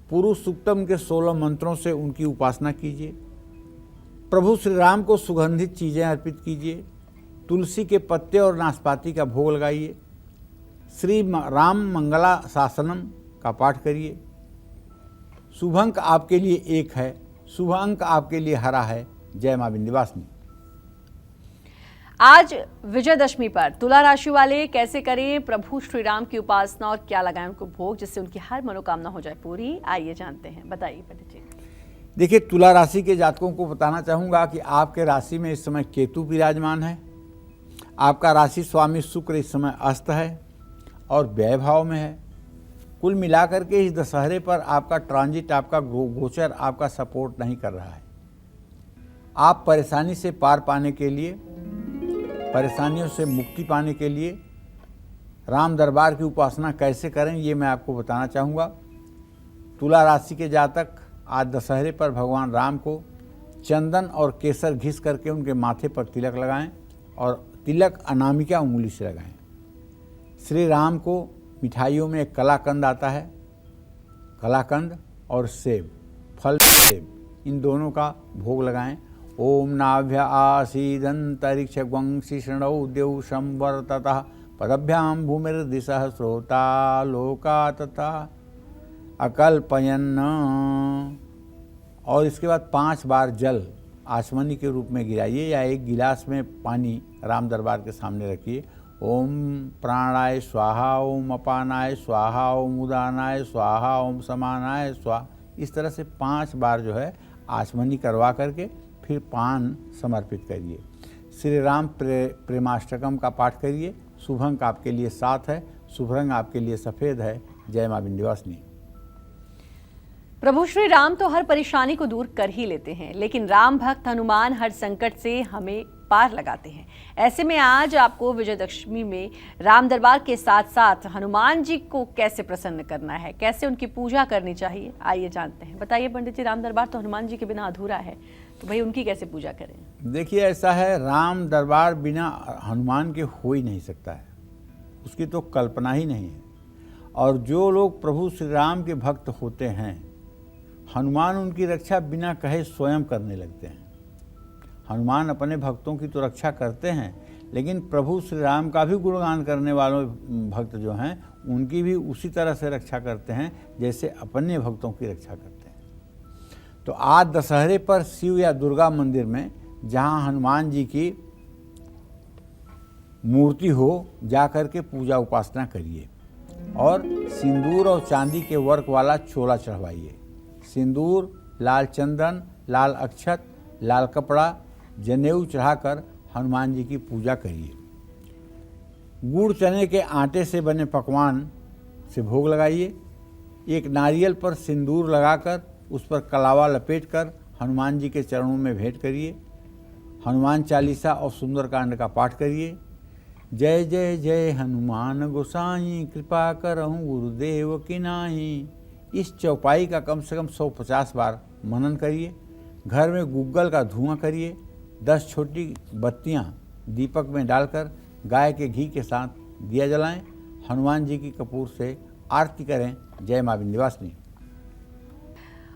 पुरुष सूक्तम के 16 मंत्रों से उनकी उपासना कीजिए। प्रभु श्री राम को सुगंधित चीज़ें अर्पित कीजिए। तुलसी के पत्ते और नाशपाती का भोग लगाइए। श्री राम मंगला शासनम का पाठ करिए। शुभ अंक आपके लिए 1 है, शुभ अंक आपके लिए हरा है। जय मां विंध्यवासिनी। आज विजयदशमी पर तुला राशि वाले कैसे करें प्रभु श्री राम की उपासना और क्या लगाएं उनको भोग जिससे उनकी हर मनोकामना हो जाए पूरी। आइए जानते हैं, बताइए पंडित जी। देखिए, तुला राशि के जातकों को बताना चाहूँगा कि आपके राशि में इस समय केतु विराजमान है। आपका राशि स्वामी शुक्र इस समय अस्त है और व्यय भाव में है। कुल मिलाकर के इस दशहरे पर आपका ट्रांजिट, आपका गोचर आपका सपोर्ट नहीं कर रहा है। आप परेशानी से पार पाने के लिए, परेशानियों से मुक्ति पाने के लिए राम दरबार की उपासना कैसे करें ये मैं आपको बताना चाहूँगा। तुला राशि के जातक आज दशहरे पर भगवान राम को चंदन और केसर घिस करके उनके माथे पर तिलक लगाएं और तिलक अनामिका उंगली से लगाएं। श्री राम को मिठाइयों में एक कलाकंद आता है, कलाकंद और सेब, फल सेब, इन दोनों का भोग लगाएं। ओम नाभ्य आसीदंतरिक्ष ग्वंसी शृणौ देव संवर्ततः पदभ्याम भूमिर्दिशः श्रोता लोका तथा अकल्पयन्। और इसके बाद 5 बार जल आचमनी के रूप में गिराइए या एक गिलास में पानी राम दरबार के सामने रखिए। ओम प्राणाय स्वाहा, ओम अपानाय स्वाहा, ओम उदानाय स्वाहा, ओम समानाय स्वाहा। इस तरह से 5 बार जो है आचमनी करवा करके फिर पान समर्पित करिए। श्री राम प्रेमाष्टकम का पाठ करिए। शुभ अंक आपके लिए 7 है, शुभ रंग आपके लिए सफ़ेद है। जय मां विंध्यवासिनी। प्रभु श्री राम तो हर परेशानी को दूर कर ही लेते हैं, लेकिन राम भक्त हनुमान हर संकट से हमें पार लगाते हैं। ऐसे में आज आपको विजयदशमी में राम दरबार के साथ साथ हनुमान जी को कैसे प्रसन्न करना है, कैसे उनकी पूजा करनी चाहिए, आइए जानते हैं। बताइए पंडित जी, राम दरबार तो हनुमान जी के बिना अधूरा है, तो भाई उनकी कैसे पूजा करें? देखिए, ऐसा है, राम दरबार बिना हनुमान के हो ही नहीं सकता है, उसकी तो कल्पना ही नहीं है। और जो लोग प्रभु श्री राम के भक्त होते हैं, हनुमान उनकी रक्षा बिना कहे स्वयं करने लगते हैं। हनुमान अपने भक्तों की तो रक्षा करते हैं, लेकिन प्रभु श्री राम का भी गुणगान करने वालों भक्त जो हैं उनकी भी उसी तरह से रक्षा करते हैं जैसे अपने भक्तों की रक्षा करते हैं। तो आज दशहरे पर शिव या दुर्गा मंदिर में जहां हनुमान जी की मूर्ति हो, जाकर के पूजा उपासना करिए और सिंदूर और चांदी के वर्क वाला चोला चढ़वाइए। सिंदूर, लाल चंदन, लाल अक्षत, लाल कपड़ा, जनेऊ चढ़ाकर हनुमान जी की पूजा करिए। गुड़ चने के आटे से बने पकवान से भोग लगाइए। एक नारियल पर सिंदूर लगाकर उस पर कलावा लपेटकर हनुमान जी के चरणों में भेंट करिए। हनुमान चालीसा और सुंदरकांड का पाठ करिए। जय जय जय हनुमान गोसाई, कृपा करहूँ गुरुदेव की नाई। इस चौपाई का कम से कम 150 बार मनन करिए, घर में गूगल का धुआं करिए, 10 छोटी बत्तियां दीपक में डालकर गाय के घी के साथ दिया जलाएं, हनुमान जी की कपूर से आरती करें। जय मां विंध्यवासिनी।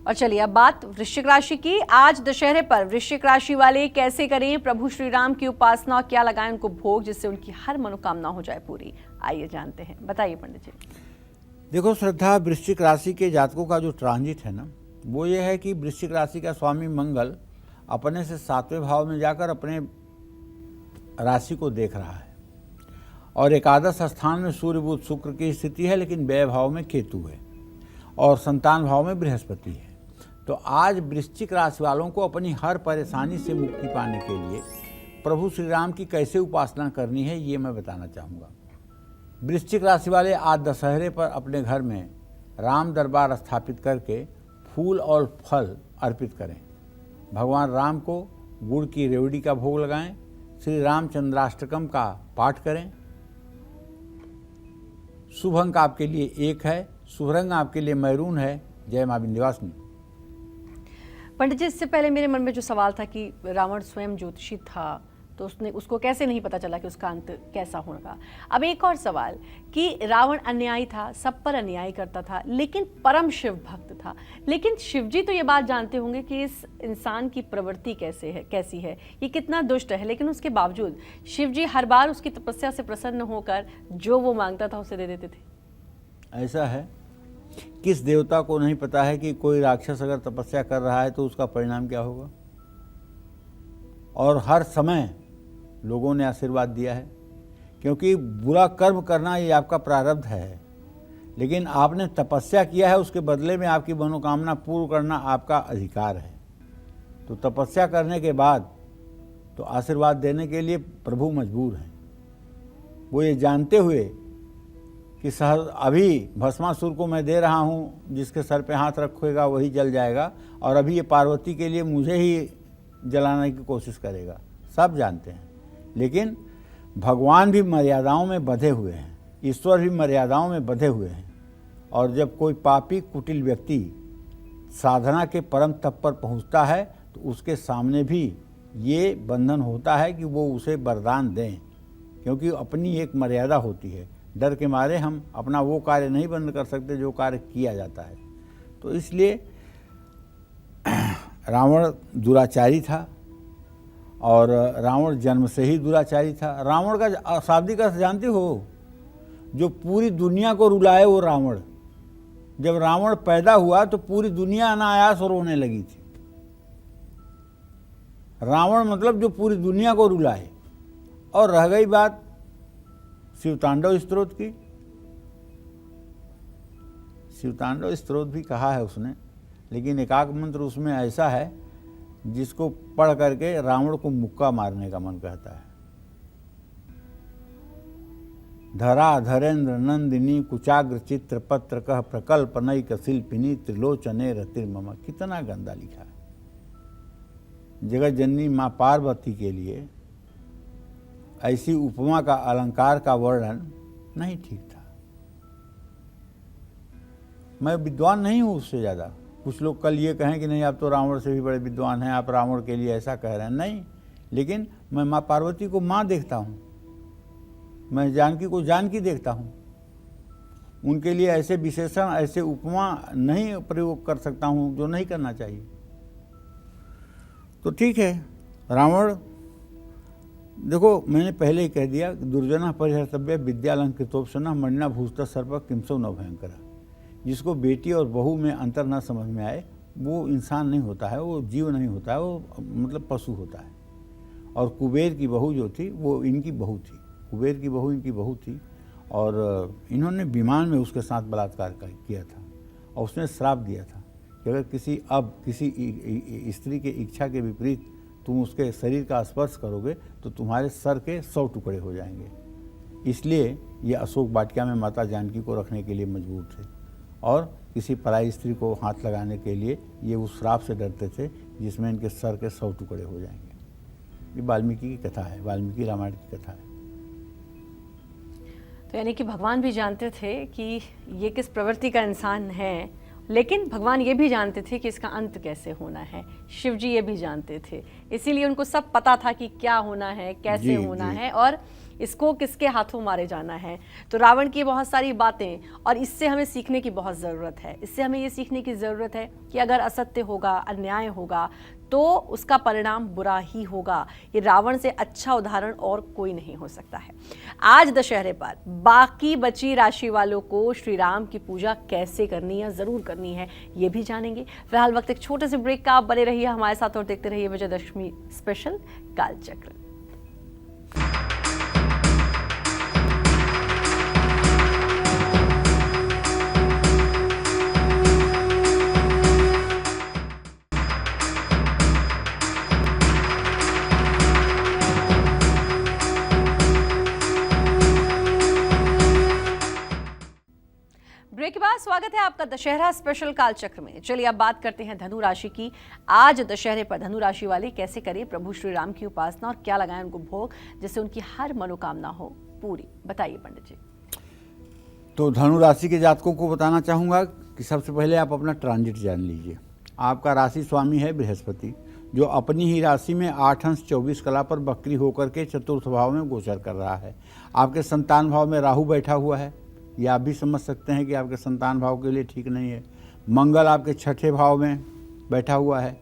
और चलिए अब बात वृश्चिक राशि की। आज दशहरे पर वृश्चिक राशि वाले कैसे करें प्रभु श्री राम की उपासना, क्या लगाएं उनको भोग जिससे उनकी हर मनोकामना हो जाए पूरी, आइए जानते हैं। बताइए पंडित जी। देखो श्रद्धा, वृश्चिक राशि के जातकों का जो ट्रांजिट है ना, वो ये है कि वृश्चिक राशि का स्वामी मंगल अपने से 7वें भाव में जाकर अपने राशि को देख रहा है और एकादश स्थान में सूर्य बुध शुक्र की स्थिति है, लेकिन व्यय भाव में केतु है और संतान भाव में बृहस्पति है। तो आज वृश्चिक राशि वालों को अपनी हर परेशानी से मुक्ति पाने के लिए प्रभु श्री राम की कैसे उपासना करनी है, ये मैं बताना चाहूँगा। वृश्चिक राशि वाले आज दशहरे पर अपने घर में राम दरबार स्थापित करके फूल और फल अर्पित करें। भगवान राम को गुड़ की रेवड़ी का भोग लगाएं, श्री रामचंद्राष्टकम का पाठ करें। शुभ अंक आपके लिए 1 है, शुभ रंग आपके लिए मैरून है। जय मां विंध्यवासिनी। पंडित जी, इससे पहले मेरे मन में जो सवाल था कि रावण स्वयं ज्योतिषी था, तो उसको कैसे नहीं पता चला कि उसका अंत कैसा होगा। अब एक और सवाल कि रावण अन्यायी था, सब पर अन्याय करता था, लेकिन परम शिव भक्त था। लेकिन शिवजी तो ये बात जानते होंगे कि इस इंसान की प्रवृत्ति कैसी है, ये कितना दुष्ट है, लेकिन उसके बावजूद शिवजी हर बार उसकी तपस्या से प्रसन्न होकर जो वो मांगता था उसे दे देते थे। ऐसा है, किस देवता को नहीं पता है कि कोई राक्षस अगर तपस्या कर रहा है तो उसका परिणाम क्या होगा। और हर समय लोगों ने आशीर्वाद दिया है, क्योंकि बुरा कर्म करना ये आपका प्रारब्ध है, लेकिन आपने तपस्या किया है, उसके बदले में आपकी मनोकामना पूर्ण करना आपका अधिकार है। तो तपस्या करने के बाद तो आशीर्वाद देने के लिए प्रभु मजबूर हैं। वो ये जानते हुए कि अभी भस्मासुर को मैं दे रहा हूँ, जिसके सर पे हाथ रखेगा वही जल जाएगा, और अभी ये पार्वती के लिए मुझे ही जलाने की कोशिश करेगा, सब जानते हैं। लेकिन भगवान भी मर्यादाओं में बंधे हुए हैं, ईश्वर भी मर्यादाओं में बंधे हुए हैं। और जब कोई पापी कुटिल व्यक्ति साधना के परम तप पर पहुंचता है तो उसके सामने भी ये बंधन होता है कि वो उसे वरदान दें, क्योंकि अपनी एक मर्यादा होती है। डर के मारे हम अपना वो कार्य नहीं बंद कर सकते जो कार्य किया जाता है। तो इसलिए रावण दुराचारी था, और रावण जन्म से ही दुराचारी था। रावण का शाब्दिक अर्थ जानते हो, जो पूरी दुनिया को रुलाए वो रावण। जब रावण पैदा हुआ तो पूरी दुनिया अनायास रोने लगी थी। रावण मतलब जो पूरी दुनिया को रुलाए। और रह गई बात शिवतांडव स्तोत्र की, शिवतांडव स्तोत्र भी कहा है उसने, लेकिन एकाक मंत्र उसमें ऐसा है जिसको पढ़ करके रावण को मुक्का मारने का मन कहता है। धरा धरेन्द्र नंदिनी कुचाग्र चित्र पत्र कह प्रकल्पनैक शिल्पिनी त्रिलोचने रतिर्मम। कितना गंदा लिखा है। जगत जननी माँ पार्वती के लिए ऐसी उपमा का अलंकार का वर्णन नहीं ठीक था। मैं विद्वान नहीं हूँ उससे ज़्यादा। कुछ लोग कल ये कहें कि नहीं आप तो रावण से भी बड़े विद्वान हैं, आप रावण के लिए ऐसा कह रहे हैं। नहीं, लेकिन मैं माँ पार्वती को माँ देखता हूँ, मैं जानकी को जानकी देखता हूँ। उनके लिए ऐसे विशेषण, ऐसे उपमा नहीं प्रयोग कर सकता हूँ जो नहीं करना चाहिए। तो ठीक है, रावण देखो, मैंने पहले ही कह दिया, दुर्जना परिहर्तव्य विद्यालंकृतोपसना मणिना भूषता सर्प किंसो न भयंकर। जिसको बेटी और बहू में अंतर ना समझ में आए वो इंसान नहीं होता है, वो जीव नहीं होता है, वो मतलब पशु होता है। और कुबेर की बहू जो थी वो इनकी बहू थी, कुबेर की बहू इनकी बहू थी, और इन्होंने विमान में उसके साथ बलात्कार किया था। और उसने श्राप दिया था कि अगर किसी स्त्री के इच्छा के विपरीत तुम उसके शरीर का स्पर्श करोगे तो तुम्हारे सर के 100 टुकड़े हो जाएंगे। इसलिए ये अशोक वाटिका में माता जानकी को रखने के लिए मजबूर थे, और किसी पराई स्त्री को हाथ लगाने के लिए ये उस श्राप से डरते थे जिसमें इनके सर के 100 टुकड़े हो जाएंगे। ये वाल्मीकि की कथा है, वाल्मीकि रामायण की कथा है। तो यानी कि भगवान भी जानते थे कि ये किस प्रवृत्ति का इंसान है, लेकिन भगवान ये भी जानते थे कि इसका अंत कैसे होना है, शिव जी ये भी जानते थे, इसीलिए उनको सब पता था कि क्या होना है, कैसे जी, होना जी। है और इसको किसके हाथों मारे जाना है। तो रावण की बहुत सारी बातें, और इससे हमें सीखने की बहुत ज़रूरत है। इससे हमें ये सीखने की ज़रूरत है कि अगर असत्य होगा, अन्याय होगा, तो उसका परिणाम बुरा ही होगा। ये रावण से अच्छा उदाहरण और कोई नहीं हो सकता है। आज दशहरे पर बाकी बची राशि वालों को श्री राम की पूजा कैसे करनी है, ज़रूर करनी है, ये भी जानेंगे। फिलहाल वक्त एक छोटे से ब्रेक का, आप बने रहिए हमारे साथ और देखते रहिए विजयदशमी स्पेशल कालचक्र। ब्रेक के बाद स्वागत है आपका दशहरा स्पेशल कालचक्र में। चलिए अब बात करते हैं धनु राशि की। आज दशहरे पर धनु राशि वाले कैसे करें प्रभु श्री राम की उपासना और क्या लगाएं उनको भोग जिससे उनकी हर मनोकामना हो पूरी, बताइए पंडित जी। तो धनु राशि के जातकों को बताना चाहूँगा कि सबसे पहले आप अपना ट्रांजिट जान लीजिए। आपका राशि स्वामी है बृहस्पति, जो अपनी ही राशि में 8 अंश 24 कला पर वक्री होकर के चतुर्थ भाव में गोचर कर रहा है। आपके संतान भाव में राहु बैठा हुआ है, ये आप भी समझ सकते हैं कि आपके संतान भाव के लिए ठीक नहीं है। मंगल आपके छठे भाव में बैठा हुआ है,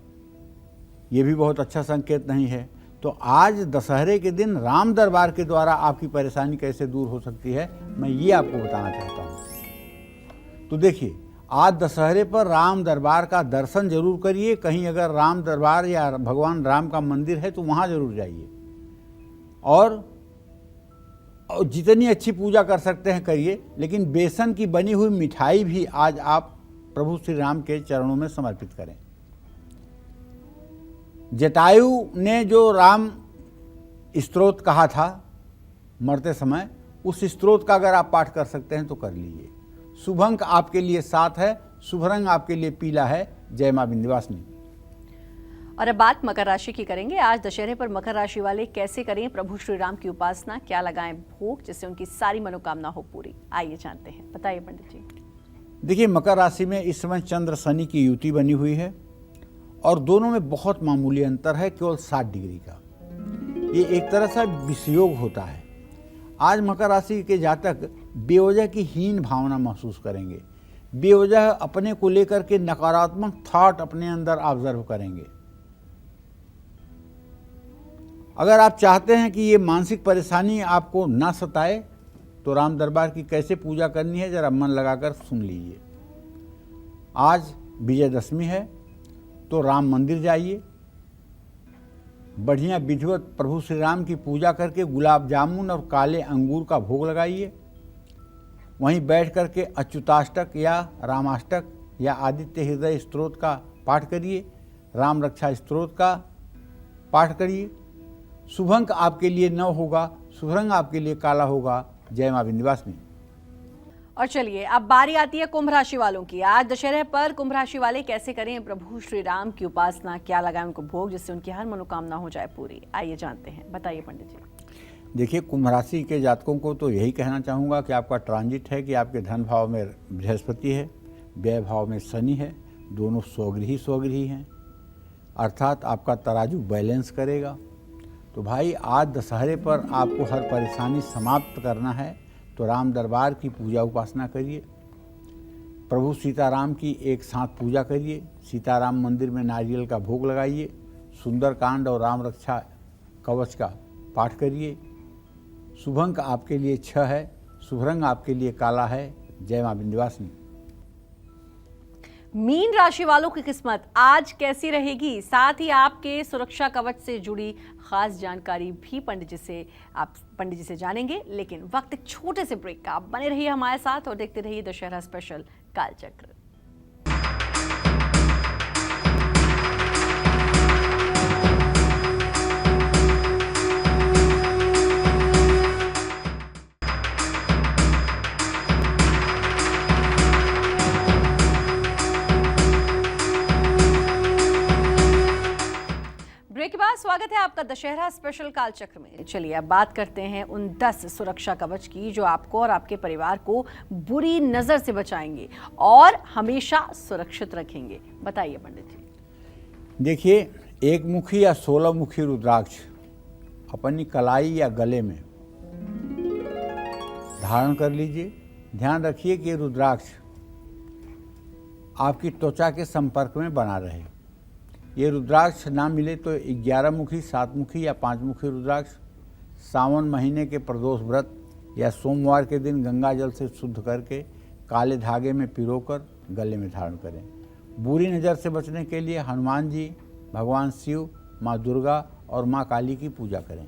ये भी बहुत अच्छा संकेत नहीं है। तो आज दशहरे के दिन राम दरबार के द्वारा आपकी परेशानी कैसे दूर हो सकती है, मैं ये आपको बताना चाहता हूँ। तो देखिए, आज दशहरे पर राम दरबार का दर्शन जरूर करिए। कहीं अगर राम दरबार या भगवान राम का मंदिर है तो वहाँ जरूर जाइए, और जितनी अच्छी पूजा कर सकते हैं करिए। लेकिन बेसन की बनी हुई मिठाई भी आज आप प्रभु श्री राम के चरणों में समर्पित करें। जटायु ने जो राम स्तोत्र कहा था मरते समय, उस स्तोत्र का अगर आप पाठ कर सकते हैं तो कर लीजिए। शुभ अंक आपके लिए 7 है, शुभ रंग आपके लिए पीला है। जय मां विंध्यवासिनी। और अब बात मकर राशि की करेंगे। आज दशहरे पर मकर राशि वाले कैसे करें प्रभु श्री राम की उपासना, क्या लगाएं भोग जिससे उनकी सारी मनोकामना हो पूरी, आइए जानते हैं, बताइए पंडित जी। देखिए, मकर राशि में इस समय चंद्र शनि की युति बनी हुई है और दोनों में बहुत मामूली अंतर है, केवल 7 डिग्री का। ये एक तरह से विषयोग होता है। आज मकर राशि के जातक बेवजह की हीन भावना महसूस करेंगे, बेवजह अपने को लेकर के नकारात्मक थॉट अपने अंदर ऑब्जर्व करेंगे। अगर आप चाहते हैं कि ये मानसिक परेशानी आपको ना सताए तो राम दरबार की कैसे पूजा करनी है जरा मन लगाकर सुन लीजिए। आज विजयदशमी है तो राम मंदिर जाइए, बढ़िया विधिवत प्रभु श्री राम की पूजा करके गुलाब जामुन और काले अंगूर का भोग लगाइए। वहीं बैठ करके अच्युताष्टक या रामाष्टक या आदित्य हृदय स्तोत्र का पाठ करिए, राम रक्षा स्तोत्र का पाठ करिए। शुभ अंक आपके लिए 9 होगा, शुभ रंग आपके लिए काला होगा। जय मां विंध्यवासिनी। और चलिए अब बारी आती है कुंभ राशि वालों की। आज दशहरे पर कुंभ राशि वाले कैसे करें प्रभु श्री राम की उपासना, क्या लगाएं उनको भोग जिससे उनकी हर मनोकामना हो जाए पूरी, आइए जानते हैं, बताइए पंडित जी। देखिए, कुंभ राशि के जातकों को तो यही कहना चाहूँगा कि आपका ट्रांजिट है कि आपके धन भाव में बृहस्पति है, व्यय भाव में शनि है, दोनों स्वगृही हैं, अर्थात आपका तराजू बैलेंस करेगा। तो भाई, आज दशहरे पर आपको हर परेशानी समाप्त करना है तो राम दरबार की पूजा उपासना करिए। प्रभु सीताराम की एक साथ पूजा करिए, सीताराम मंदिर में नारियल का भोग लगाइए, सुंदरकांड और राम रक्षा कवच का पाठ करिए। शुभ अंक आपके लिए 6 है, शुभ रंग आपके लिए काला है। जय मां विंध्यवासिनी। मीन राशि वालों की किस्मत आज कैसी रहेगी, साथ ही आपके सुरक्षा कवच से जुड़ी खास जानकारी भी पंडित जी से जानेंगे। लेकिन वक्त एक छोटे से ब्रेक का, आप बने रहिए हमारे साथ और देखते रहिए दशहरा स्पेशल कालचक्र। ब्रेक के बाद स्वागत स्वागत है आपका दशहरा स्पेशल कालचक्र में। चलिए अब बात करते हैं उन 10 सुरक्षा कवच की जो आपको और आपके परिवार को बुरी नजर से बचाएंगे और हमेशा सुरक्षित रखेंगे। बताइए पंडित जी। देखिए, एक मुखी या 16 मुखी रुद्राक्ष अपनी कलाई या गले में धारण कर लीजिए। ध्यान रखिए कि रुद्राक्ष आपकी त्वचा के संपर्क में बना रहे। ये रुद्राक्ष ना मिले तो 11 मुखी, 7 मुखी या 5 मुखी रुद्राक्ष सावन महीने के प्रदोष व्रत या सोमवार के दिन गंगा जल से शुद्ध करके काले धागे में पिरोकर गले में धारण करें। बुरी नज़र से बचने के लिए हनुमान जी, भगवान शिव, माँ दुर्गा और माँ काली की पूजा करें।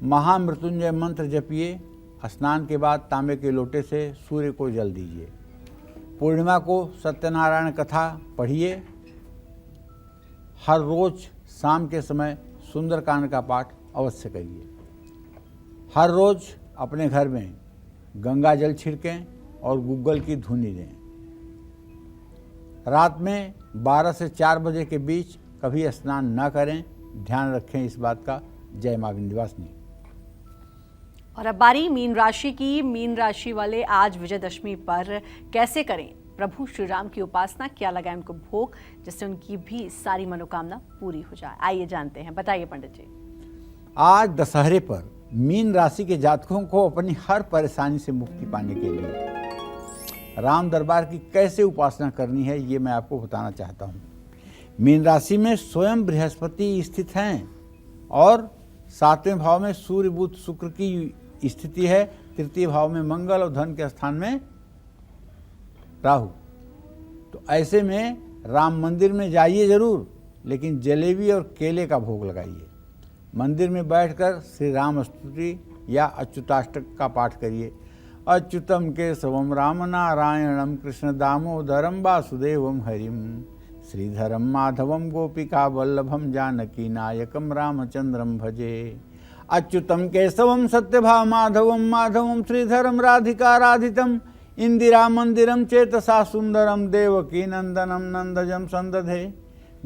महामृत्युंजय मंत्र जपिए। स्नान के बाद तांबे के लोटे से सूर्य को जल दीजिए। पूर्णिमा को सत्यनारायण कथा पढ़िए। हर रोज शाम के समय सुंदरकांड का पाठ अवश्य करिए। हर रोज अपने घर में गंगा जल छिड़कें और गुग्गल की धुनी दें। रात में 12 से 4 बजे के बीच कभी स्नान न करें। ध्यान रखें इस बात का। जय मां विंध्यवासिनी। और अब बारी मीन राशि की। मीन राशि वाले आज विजयदशमी पर कैसे करें प्रभु श्री राम की उपासना, क्या लगाएं उनको भोग जिससे उनकी भी सारी मनोकामना पूरी हो जाए। आइए जानते हैं। बताइए पंडित जी। आज दशहरे पर मीन राशि के जातकों को अपनी हर परेशानी से मुक्ति पाने के लिए राम दरबार की कैसे उपासना करनी है ये मैं आपको बताना चाहता हूँ। मीन राशि में स्वयं बृहस्पति स्थित हैं और 7वें भाव में सूर्य बुध शुक्र की स्थिति है। 3य भाव में मंगल और धन के स्थान में राहु। तो ऐसे में राम मंदिर में जाइए जरूर, लेकिन जलेबी और केले का भोग लगाइए। मंदिर में बैठकर श्री राम स्तुति या अच्युताष्टक का पाठ करिए। अच्युतम केशवम राम नारायणम कृष्ण दामोदरम वासुदेवम हरिम श्रीधरम माधवम गोपिका वल्लभम जानकी नायकम रामचंद्रम भजे। अच्युतम केशवम सत्यभाव माधवम माधवम श्रीधरम राधिका राधितम इंदिरा मंदिरम चेतसा सुंदरम देवकी नंदनम नंदजम संदधे।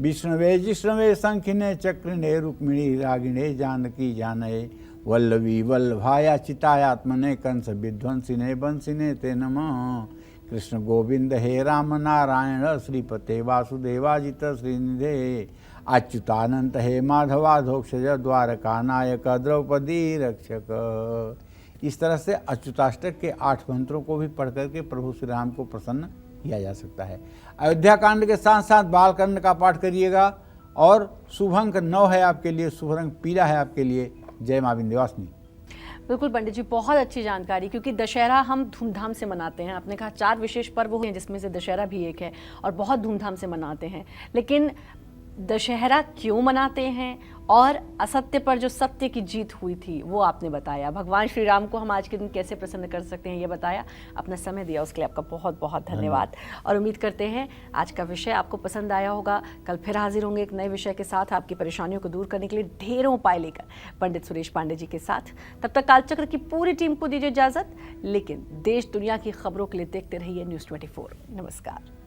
विष्णवे जिष्णवे शंखिने चक्रिणे रुक्मिणी रागिणे जानकी जानये वल्लवी वल्लभाया चितायात्मने कंस विध्वंसिने बंसिने ते नमः। कृष्ण गोविंद हे राम नारायण श्रीपते वासुदेवाजित श्रीनिधे। अच्युतानंत हे माधवाधोक्षज द्वारका नायक द्रौपदी रक्षक। इस तरह से अच्युताष्टक के 8 मंत्रों को भी पढ़ करके प्रभु श्री राम को प्रसन्न किया जा सकता है। अयोध्या कांड के साथ साथ बालकांड का पाठ करिएगा। और शुभ अंक 9 है आपके लिए, शुभ रंग पीला है आपके लिए। जय मां विंध्यवासिनी। बिल्कुल पंडित जी, बहुत अच्छी जानकारी। क्योंकि दशहरा हम धूमधाम से मनाते हैं। आपने कहा 4 विशेष पर्व हैं जिसमें से दशहरा भी एक है और बहुत धूमधाम से मनाते हैं। लेकिन दशहरा क्यों मनाते हैं और असत्य पर जो सत्य की जीत हुई थी वो आपने बताया। भगवान श्री राम को हम आज के दिन कैसे प्रसन्न कर सकते हैं ये बताया। अपना समय दिया उसके लिए आपका बहुत बहुत धन्यवाद। और उम्मीद करते हैं आज का विषय आपको पसंद आया होगा। कल फिर हाजिर होंगे एक नए विषय के साथ, आपकी परेशानियों को दूर करने के लिए ढेरों उपाय लेकर पंडित सुरेश पांडे जी के साथ। तब तक कालचक्र की पूरी टीम को दीजिए इजाजत, लेकिन देश दुनिया की खबरों के लिए देखते रहिए न्यूज़ 24। नमस्कार।